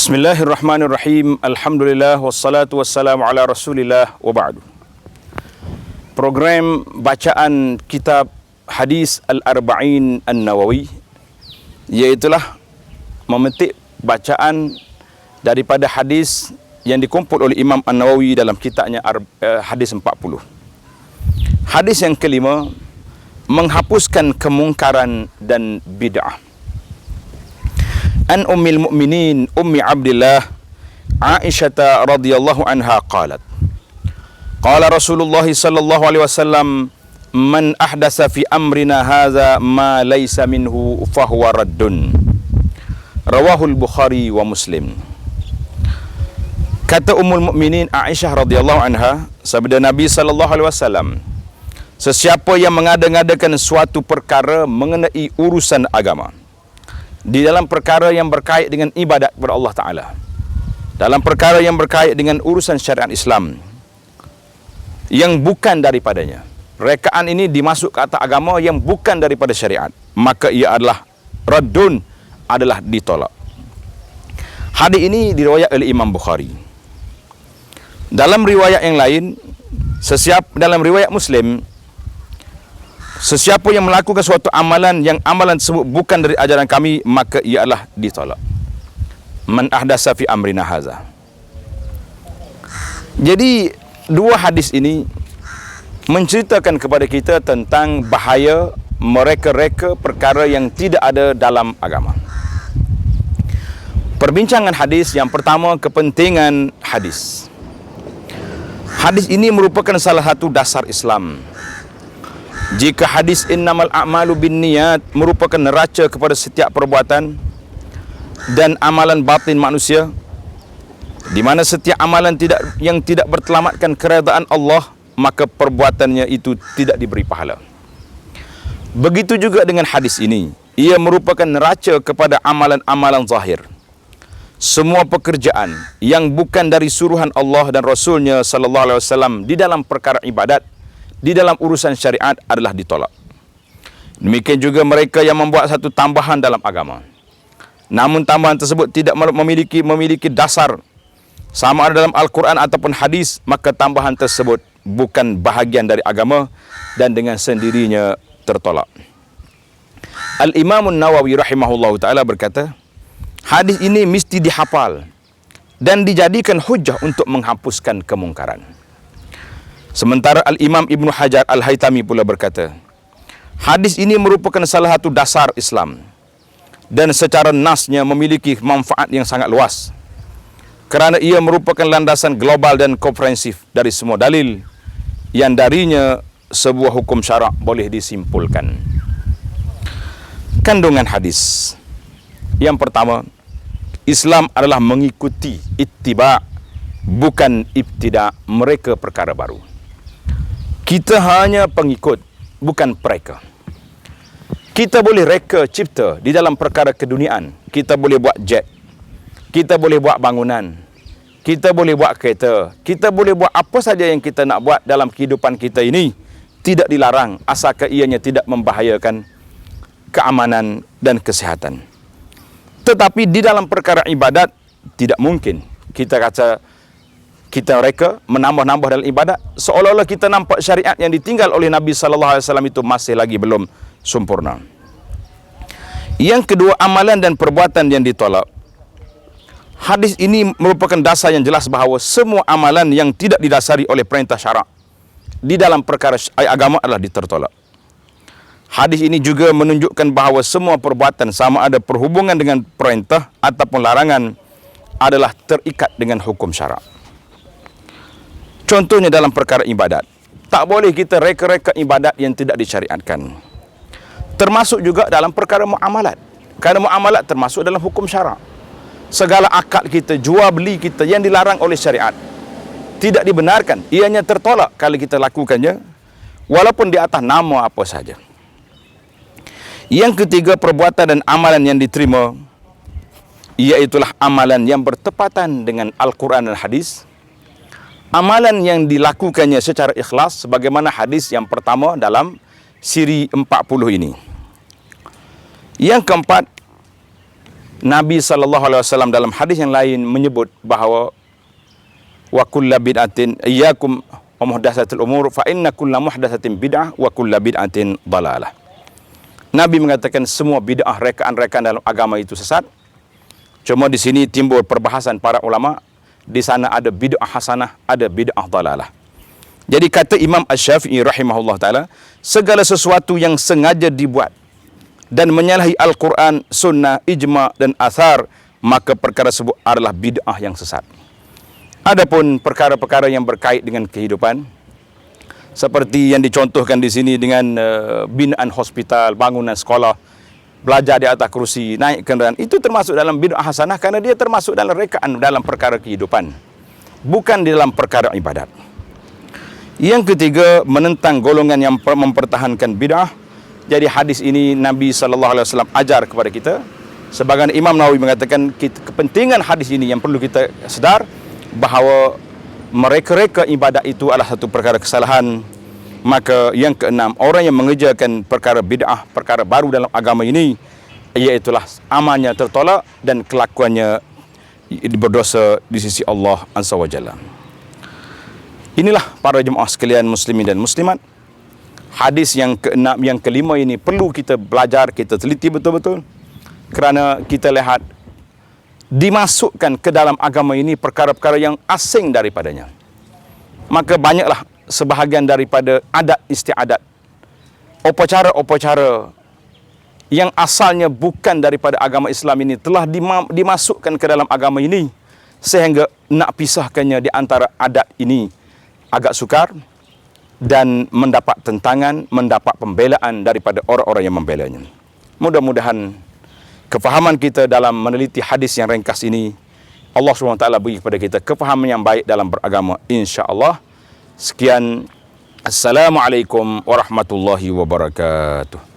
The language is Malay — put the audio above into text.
Bismillahirrahmanirrahim. Alhamdulillah wassalatu wassalamu ala Rasulillah wa ba'du. Program bacaan kitab Hadis Al-Arba'in An-Nawawi, iaitulah memetik bacaan daripada hadis yang dikumpul oleh Imam An-Nawawi dalam kitabnya Hadis 40. Hadis yang kelima, menghapuskan kemungkaran dan bid'ah. An Ummil Mu'minin Ummi Abdillah Aisyah radhiyallahu anha qalat, qala Rasulullah sallallahu alaihi wasallam, man ahdasa fi amrina hadza ma laysa minhu fahuwa raddun. Rawahul Bukhari wa Muslim. Kata Ummul Mukminin Aisyah radhiyallahu anha, sabda Nabi sallallahu alaihi wasallam, sesiapa yang mengada-ngadakan suatu perkara mengenai urusan agama, di dalam perkara yang berkait dengan ibadat kepada Allah Ta'ala, dalam perkara yang berkait dengan urusan syariat Islam, yang bukan daripadanya, rekaan ini dimasuk ke atas agama yang bukan daripada syariat, maka ia adalah raddun, adalah ditolak. Hadis ini diriwayat oleh Imam Bukhari. Dalam riwayat yang lain, dalam riwayat Muslim, sesiapa yang melakukan suatu amalan yang amalan tersebut bukan dari ajaran kami, maka ia adalah ditolak. Man ahdasa fi amrina haza. Jadi dua hadis ini menceritakan kepada kita tentang bahaya mereka-reka perkara yang tidak ada dalam agama. Perbincangan hadis yang pertama, kepentingan hadis. Hadis ini merupakan salah satu dasar Islam. Jika hadis innamal a'malu binniyat merupakan neraca kepada setiap perbuatan dan amalan batin manusia, di mana setiap amalan yang tidak bertelamatkan keredaan Allah, maka perbuatannya itu tidak diberi pahala. Begitu juga dengan hadis ini, ia merupakan neraca kepada amalan-amalan zahir. Semua pekerjaan yang bukan dari suruhan Allah dan Rasulnya sallallahu alaihi wasallam di dalam perkara ibadat, di dalam urusan syariat, adalah ditolak. Demikian juga mereka yang membuat satu tambahan dalam agama, namun tambahan tersebut tidak memiliki dasar sama ada dalam Al-Quran ataupun hadis, maka tambahan tersebut bukan bahagian dari agama dan dengan sendirinya tertolak. Al-Imam An-Nawawi rahimahullahu ta'ala berkata, hadis ini mesti dihafal dan dijadikan hujah untuk menghapuskan kemungkaran. Sementara Al-Imam Ibn Hajar Al-Haytami pula berkata, hadis ini merupakan salah satu dasar Islam dan secara nasnya memiliki manfaat yang sangat luas, kerana ia merupakan landasan global dan komprehensif dari semua dalil yang darinya sebuah hukum syarak boleh disimpulkan. Kandungan hadis. Yang pertama, Islam adalah mengikuti ittiba', bukan ibtida', mereka perkara baru. Kita hanya pengikut, bukan pereka. Kita boleh reka cipta di dalam perkara keduniaan. Kita boleh buat jet, kita boleh buat bangunan, kita boleh buat kereta, kita boleh buat apa saja yang kita nak buat dalam kehidupan kita ini, tidak dilarang asalkan ianya tidak membahayakan keamanan dan kesihatan. Tetapi di dalam perkara ibadat, tidak mungkin kita kata kita reka menambah-nambah dalam ibadat, seolah-olah kita nampak syariat yang ditinggal oleh Nabi sallallahu alaihi wasallam itu masih lagi belum sempurna. Yang kedua, amalan dan perbuatan yang ditolak. Hadis ini merupakan dasar yang jelas bahawa semua amalan yang tidak didasari oleh perintah syarak di dalam perkara agama adalah ditertolak. Hadis ini juga menunjukkan bahawa semua perbuatan sama ada perhubungan dengan perintah ataupun larangan adalah terikat dengan hukum syarak. Contohnya dalam perkara ibadat, tak boleh kita reka-reka ibadat yang tidak disyariatkan. Termasuk juga dalam perkara muamalat, kerana muamalat termasuk dalam hukum syarak. Segala akad kita, jual beli kita yang dilarang oleh syariat tidak dibenarkan, ianya tertolak kalau kita lakukannya, walaupun di atas nama apa saja. Yang ketiga, perbuatan dan amalan yang diterima, iaitulah amalan yang bertepatan dengan Al-Quran dan hadis, amalan yang dilakukannya secara ikhlas, sebagaimana hadis yang pertama dalam siri 40 ini. Yang keempat, Nabi SAW dalam hadis yang lain menyebut bahawa wa kullu bid'atin iyyakum wa muhdatsatil umur fa inna kulla muhdatsatin bid'ah wa kullu bid'atin dalalah. Nabi mengatakan semua bid'ah, rekaan-rekaan dalam agama itu sesat. Cuma di sini timbul perbahasan para ulama, di sana ada bid'ah hasanah, ada bid'ah dalalah. Jadi kata Imam Asy-Syafi'i rahimahullah taala, segala sesuatu yang sengaja dibuat dan menyalahi Al-Quran, sunnah, ijma' dan athar, maka perkara tersebut adalah bid'ah yang sesat. Adapun perkara-perkara yang berkait dengan kehidupan, seperti yang dicontohkan di sini dengan binaan hospital, bangunan sekolah, belajar di atas kerusi, naik kenderaan, itu termasuk dalam bid'ah hasanah karena dia termasuk dalam rekaan dalam perkara kehidupan, bukan di dalam perkara ibadat. Yang ketiga, menentang golongan yang mempertahankan bid'ah. Jadi hadis ini Nabi SAW ajar kepada kita. Sebagian Imam Nawawi mengatakan kepentingan hadis ini yang perlu kita sedar bahawa mereka-reka ibadat itu adalah satu perkara kesalahan. Maka yang keenam, orang yang mengerjakan perkara bid'ah, perkara baru dalam agama ini, iaitulah amalnya tertolak dan kelakuannya berdosa di sisi Allah Azza wa Jalla. Inilah para jemaah sekalian muslimin dan muslimat, hadis yang keenam, yang kelima ini perlu kita belajar, kita teliti betul-betul, kerana kita lihat dimasukkan ke dalam agama ini perkara-perkara yang asing daripadanya. Maka banyaklah sebahagian daripada adat istiadat, upacara-upacara yang asalnya bukan daripada agama Islam ini telah dimasukkan ke dalam agama ini, sehingga nak pisahkannya di antara adat ini agak sukar dan mendapat tentangan, mendapat pembelaan daripada orang-orang yang membelanya. Mudah-mudahan kefahaman kita dalam meneliti hadis yang ringkas ini, Allah SWT beri kepada kita kefahaman yang baik dalam beragama, insya-Allah. Sekian, Assalamualaikum warahmatullahi wabarakatuh.